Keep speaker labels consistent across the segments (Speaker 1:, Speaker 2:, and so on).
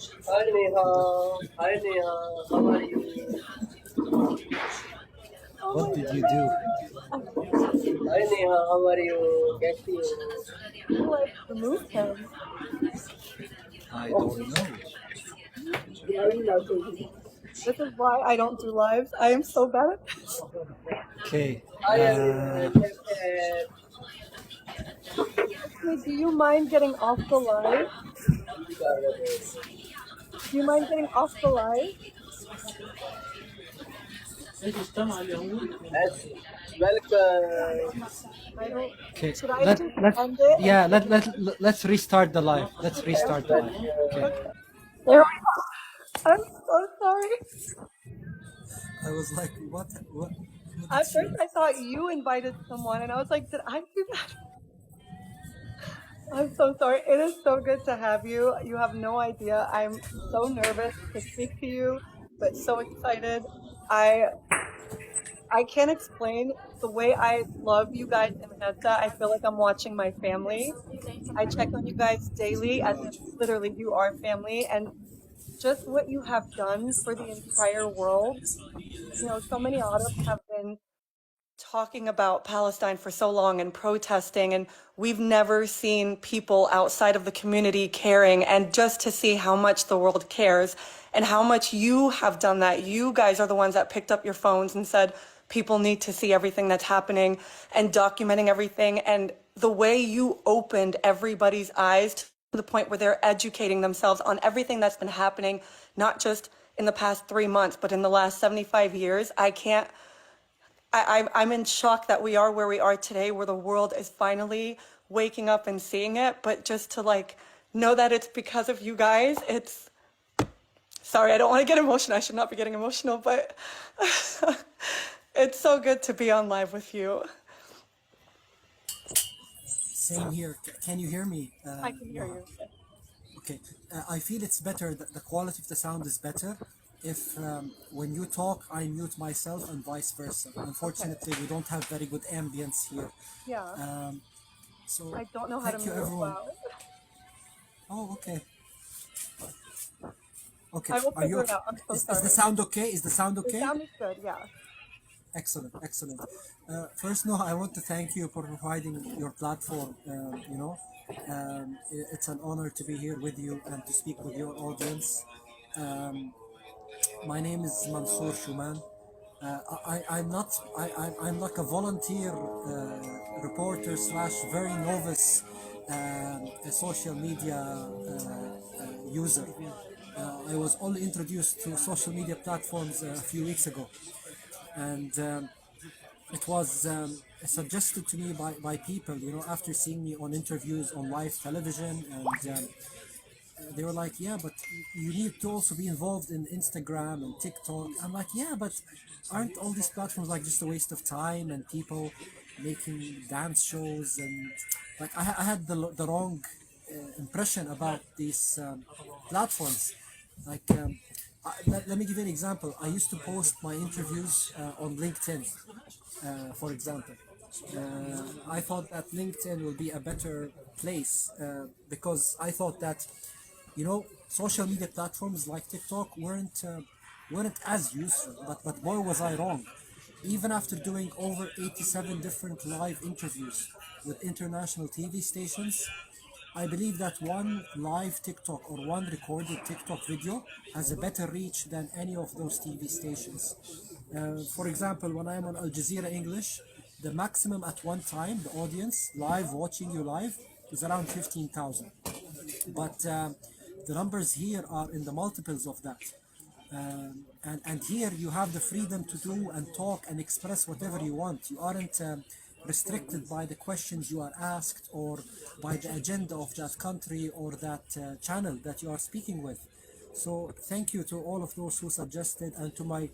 Speaker 1: Hi Neha, hi Neha, how are you?
Speaker 2: Oh
Speaker 3: What
Speaker 2: my
Speaker 3: did you do?
Speaker 2: God.
Speaker 1: Hi Neha, how are you? कैसी हो?
Speaker 2: Oh, I removed him.
Speaker 3: I
Speaker 1: Oh,
Speaker 3: don't know.
Speaker 1: live message.
Speaker 2: This is why I don't do lives. I am so bad at this.
Speaker 3: Okay.
Speaker 1: Hi everyone, कैसे हैं?
Speaker 2: Okay, do you mind getting off the live?
Speaker 1: क्या कर रहे हो?
Speaker 2: Do you mind getting off the live?
Speaker 1: Yes, welcome.
Speaker 2: I don't.
Speaker 3: Okay.
Speaker 2: Should I
Speaker 3: Let
Speaker 2: just
Speaker 3: let
Speaker 2: end it and
Speaker 3: yeah.
Speaker 2: say
Speaker 3: Let's restart the live. Let's
Speaker 1: Yes,
Speaker 3: restart the live. Okay.
Speaker 1: welcome.
Speaker 2: okay? There we go. I'm so sorry.
Speaker 3: I was like, what? What? Who did
Speaker 2: At
Speaker 3: she?
Speaker 2: first, I thought you invited someone, and I was like, did I do that? I'm so sorry. It is so good to have you. You have no idea. I'm so nervous to speak to you, but so excited. I I can't explain the way I love you guys in Gaza. I feel like I'm watching my family. I check on you guys daily as if literally you are family, and just what you have done for the entire world. You know, so many Arabs have been talking about Palestine for so long and protesting, and we've never seen people outside of the community caring. And just to see how much the world cares and how much you have done that, you guys are the ones that picked up your phones and said, people need to see everything that's happening and documenting everything. And the way you opened everybody's eyes to the point where they're educating themselves on everything that's been happening, not just in the past 3 months, but in the last 75 years. I'm in shock that we are where we are today, where the world is finally waking up and seeing it. But just to like know that it's because of you guys, it's sorry, I don't want to get emotional. I should not be getting emotional, but it's so good to be on live with you.
Speaker 3: Same here. Can you hear me,
Speaker 2: I can hear
Speaker 3: Noha?
Speaker 2: you.
Speaker 3: Okay. I feel it's better. The quality of the sound is better if when you talk, I mute myself and vice versa.
Speaker 2: Okay.
Speaker 3: Unfortunately, we don't have very good ambience here.
Speaker 2: Yeah.
Speaker 3: So
Speaker 2: I don't know how to
Speaker 3: thank you,
Speaker 2: mute
Speaker 3: everyone.
Speaker 2: well.
Speaker 3: Oh, okay. Okay.
Speaker 2: I will
Speaker 3: Are you
Speaker 2: figure it
Speaker 3: okay?
Speaker 2: out. I'm so
Speaker 3: Is the
Speaker 2: sorry.
Speaker 3: sound okay? Is the sound
Speaker 2: The
Speaker 3: okay?
Speaker 2: sound is good. Yeah.
Speaker 3: Excellent, excellent. First, Noah, I want to thank you for providing your platform. It's an honor to be here with you and to speak with your audience. Um, my name is Mansour Shouman. I'm like a volunteer reporter slash very novice a social media user. I was only introduced to social media platforms a few weeks ago, and it was suggested to me by people, after seeing me on interviews on live television, and they were like, yeah, but you need to also be involved in Instagram and TikTok. I'm like, yeah, but aren't all these platforms like just a waste of time and people making dance shows? And like I had the wrong impression about these platforms. Like let me give you an example. I used to post my interviews on LinkedIn, for example. I thought that LinkedIn will be a better place because I thought that, social media platforms like TikTok weren't as useful. But boy, was I wrong. Even after doing over 87 different live interviews with international TV stations, I believe that one live TikTok or one recorded TikTok video has a better reach than any of those TV stations. For example, when I'm on Al Jazeera English, the maximum at one time, the audience live watching you live, is around 15,000. But the numbers here are in the multiples of that. And here you have the freedom to do and talk and express whatever you want. You aren't restricted by the questions you are asked or by the agenda of that country or that channel that you are speaking with. So thank you to all of those who suggested, and to my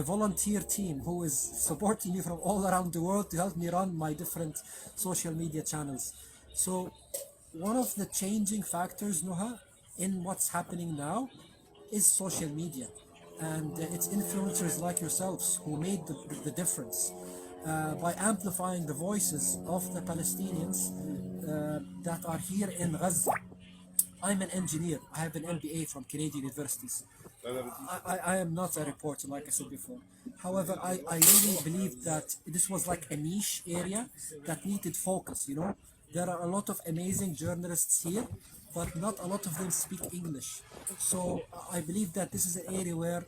Speaker 3: volunteer team who is supporting me from all around the world to help me run my different social media channels. So one of the changing factors, Nuha, in what's happening now is social media, and it's influencers like yourselves who made the difference by amplifying the voices of the Palestinians that are here in Gaza. I'm an engineer. I have an MBA from Canadian universities. I am not a reporter, like I said before. However, I really believe that this was like a niche area that needed focus, you know. There are a lot of amazing journalists here, but not a lot of them speak English. So I believe that this is an area where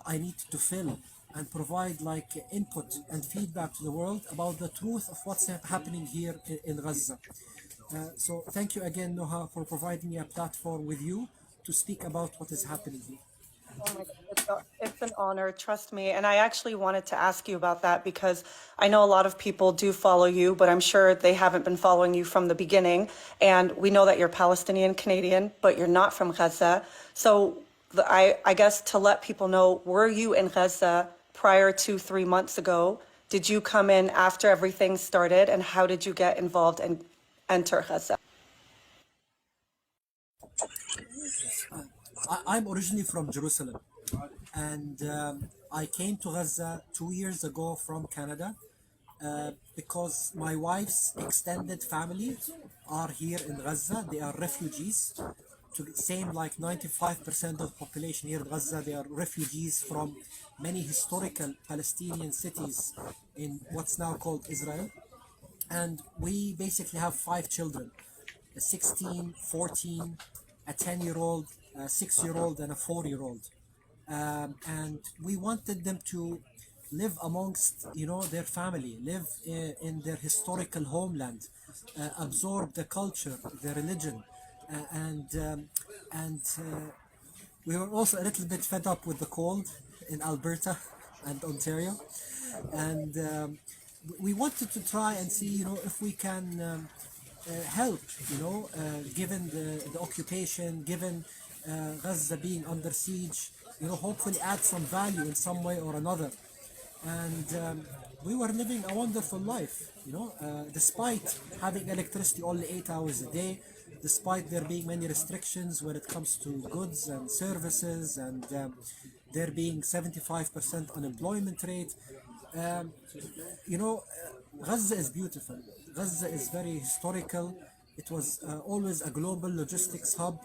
Speaker 3: I need to fill and provide like input and feedback to the world about the truth of what's happening here in Gaza. So thank you again, Noha, for providing me a platform with you to speak about what is happening here.
Speaker 2: Oh my God, it's an honor, trust me. And I actually wanted to ask you about that because I know a lot of people do follow you, but I'm sure they haven't been following you from the beginning. And we know that you're Palestinian Canadian, but you're not from Gaza. So I guess to let people know, were you in Gaza prior to 3 months ago? Did you come in after everything started? And how did you get involved and enter Gaza?
Speaker 3: I'm originally from Jerusalem, and I came to Gaza 2 years ago from Canada because my wife's extended family are here in Gaza. They are refugees. Same like 95% of the population here in Gaza, they are refugees from many historical Palestinian cities in what's now called Israel. And we basically have 5 children: a 16, 14, a 10-year-old, a 6-year-old, and a 4-year-old. And we wanted them to live amongst, you know, their family, live in their historical homeland, absorb the culture, the religion, and we were also a little bit fed up with the cold in Alberta and Ontario, and we wanted to try and see, you know, if we can help, you know, given the occupation, given Gaza being under siege, you know, hopefully add some value in some way or another. And we were living a wonderful life, you know, despite having electricity only 8 hours a day, despite there being many restrictions when it comes to goods and services, and there being 75% unemployment rate. Um, you know, Gaza is beautiful. Gaza is very historical. It was always a global logistics hub.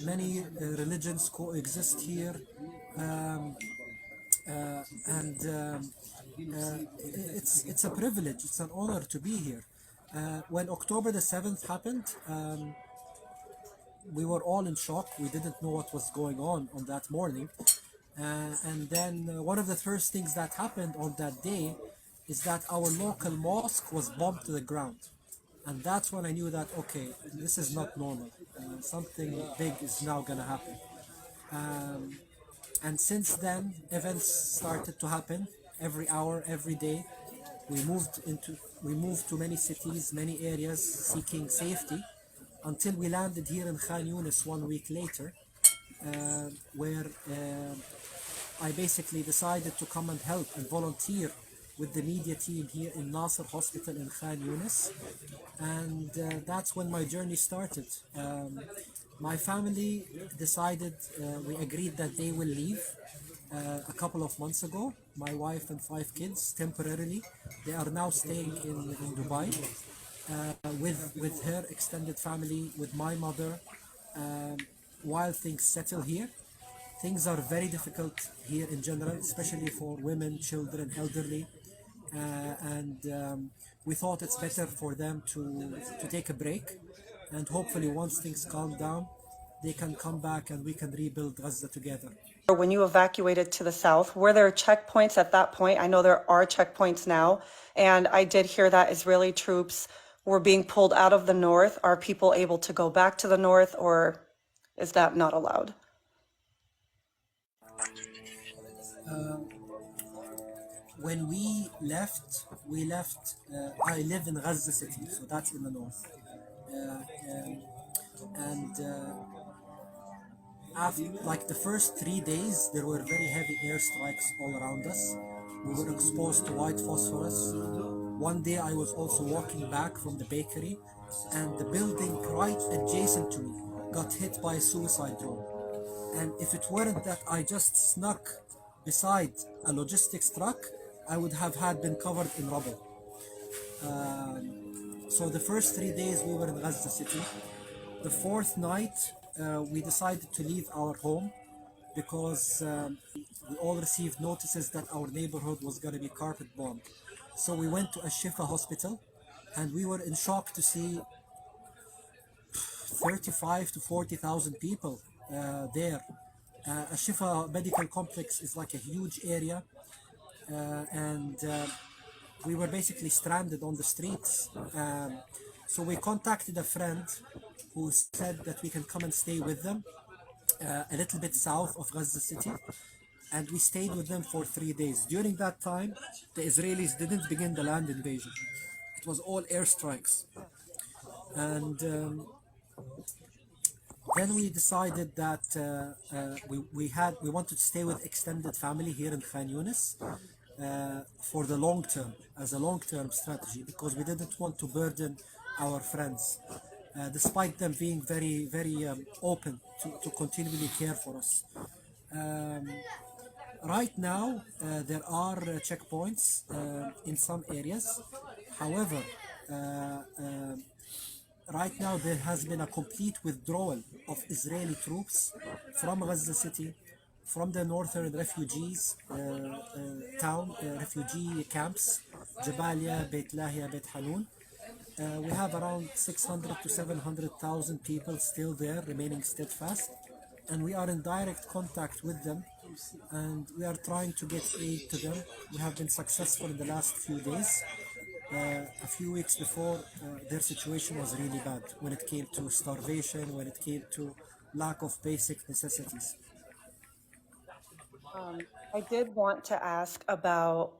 Speaker 3: Many religions coexist here. Um, and it's a privilege. It's an honor to be here. When October the 7th happened, we were all in shock. We didn't know what was going on that morning. And then one of the first things that happened on that day is that our local mosque was bombed to the ground. And that's when I knew that, okay, this is not normal. Something big is now gonna happen. Um, and since then, events started to happen every hour, every day. We moved to many cities, many areas, seeking safety, until we landed here in Khan Yunis 1 week later, where I basically decided to come and help and volunteer with the media team here in Nasser Hospital in Khan Yunis. And that's when my journey started. My family decided, we agreed that they will leave a couple of months ago. My wife and 5 kids temporarily. They are now staying in Dubai with her extended family, with my mother, while things settle here. Things are very difficult here in general, especially for women, children, elderly, and we thought it's better for them to take a break, and hopefully once things calm down, they can come back and we can rebuild Gaza together.
Speaker 2: When you evacuated to the south, were there checkpoints at that point? I know there are checkpoints now, and I did hear that Israeli troops were being pulled out of the north. Are people able to go back to the north, or is that not allowed?
Speaker 3: When we left, I live in Gaza City, so that's in the north. And after, like the first 3 days, there were very heavy airstrikes all around us. We were exposed to white phosphorus. One day I was also walking back from the bakery, and the building right adjacent to me got hit by a suicide drone. And if it weren't that I just snuck beside a logistics truck, I would have had been covered in rubble. So the first 3 days we were in Gaza City. The fourth night, we decided to leave our home because we all received notices that our neighborhood was going to be carpet bombed. So we went to a Shifa hospital, and we were in shock to see 35 to 40,000 people there. A Shifa medical complex is like a huge area, and we were basically stranded on the streets. So we contacted a friend who said that we can come and stay with them a little bit south of Gaza City, and we stayed with them for 3 days. During that time, the Israelis didn't begin the land invasion. It was all airstrikes. And then we decided that we wanted to stay with extended family here in Khan Yunis for the long term, as a long-term strategy, because we didn't want to burden our friends, despite them being very open to continually care for us. Um, right now, there are checkpoints in some areas. However, uh, uh, right now there has been a complete withdrawal of Israeli troops from Gaza City, from the northern refugees refugee camps, Jabalia, Beit Lahia, Beit Hanun. We have around 600 to 700,000 people still there remaining steadfast, and we are in direct contact with them, and we are trying to get aid to them. We have been successful in the last few days. A few weeks before, their situation was really bad when it came to starvation, when it came to lack of basic necessities.
Speaker 2: I did want to ask about,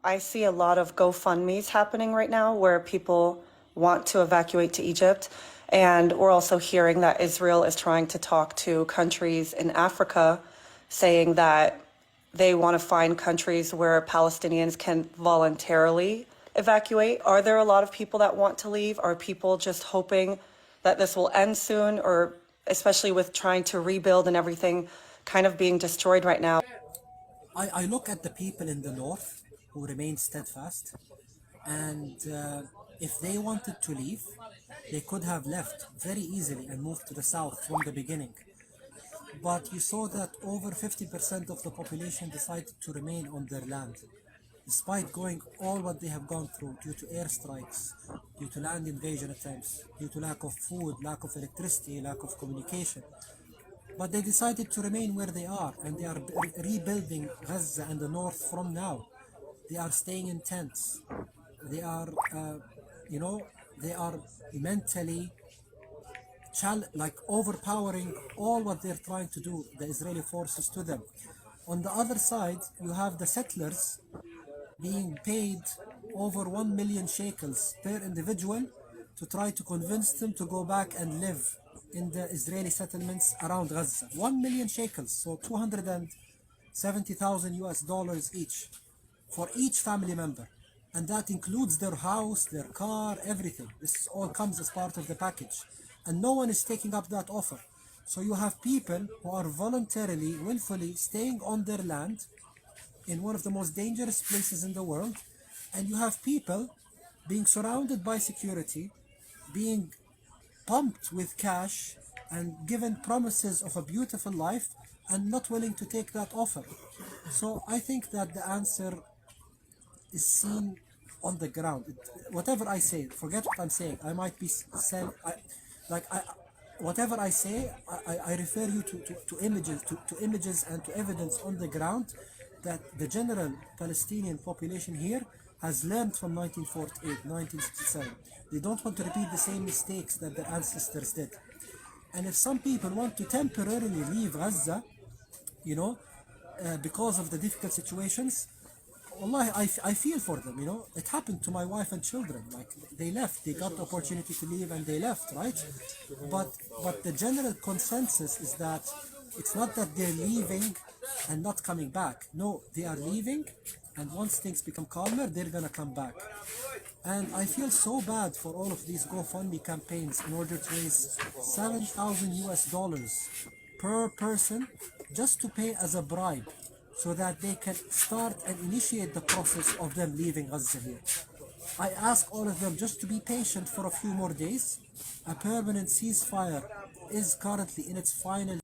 Speaker 2: I see a lot of GoFundMes happening right now where people want to evacuate to Egypt. And we're also hearing that Israel is trying to talk to countries in Africa, saying that they want to find countries where Palestinians can voluntarily evacuate. Are there a lot of people that want to leave? Are people just hoping that this will end soon, or especially with trying to rebuild and everything kind of being destroyed right now?
Speaker 3: I look at the people in the north who remain steadfast, and if they wanted to leave, they could have left very easily and moved to the south from the beginning. But you saw that over 50% of the population decided to remain on their land, despite going all what they have gone through due to airstrikes, due to land invasion attempts, due to lack of food, lack of electricity, lack of communication. But they decided to remain where they are, and they are rebuilding Gaza and the north from now. They are staying in tents. They are, you know, they are mentally like overpowering all what they're trying to do, the Israeli forces, to them. On the other side, you have the settlers being paid over 1 million shekels per individual to try to convince them to go back and live in the Israeli settlements around Gaza. 1 million shekels, so 270,000 US dollars each for each family member. And that includes their house, their car, everything. This all comes as part of the package. And no one is taking up that offer. So you have people who are voluntarily, willfully staying on their land in one of the most dangerous places in the world, and you have people being surrounded by security, being pumped with cash and given promises of a beautiful life, and not willing to take that offer. So I think that the answer is seen on the ground. Whatever I say, forget what I'm saying. I might be saying, whatever I say, I refer you to images, to images and to evidence on the ground that the general Palestinian population here has learned from 1948, 1967. They don't want to repeat the same mistakes that their ancestors did. And if some people want to temporarily leave Gaza, you know, because of the difficult situations, Wallahi, I feel for them, you know. It happened to my wife and children. Like, they left, they got the opportunity to leave and they left, right? But the general consensus is that it's not that they're leaving and not coming back. No, they are leaving, and once things become calmer, they're gonna come back. And I feel so bad for all of these GoFundMe campaigns in order to raise 7,000 US dollars per person just to pay as a bribe so that they can start and initiate the process of them leaving Gaza here. I ask all of them just to be patient for a few more days, A permanent ceasefire is currently in its final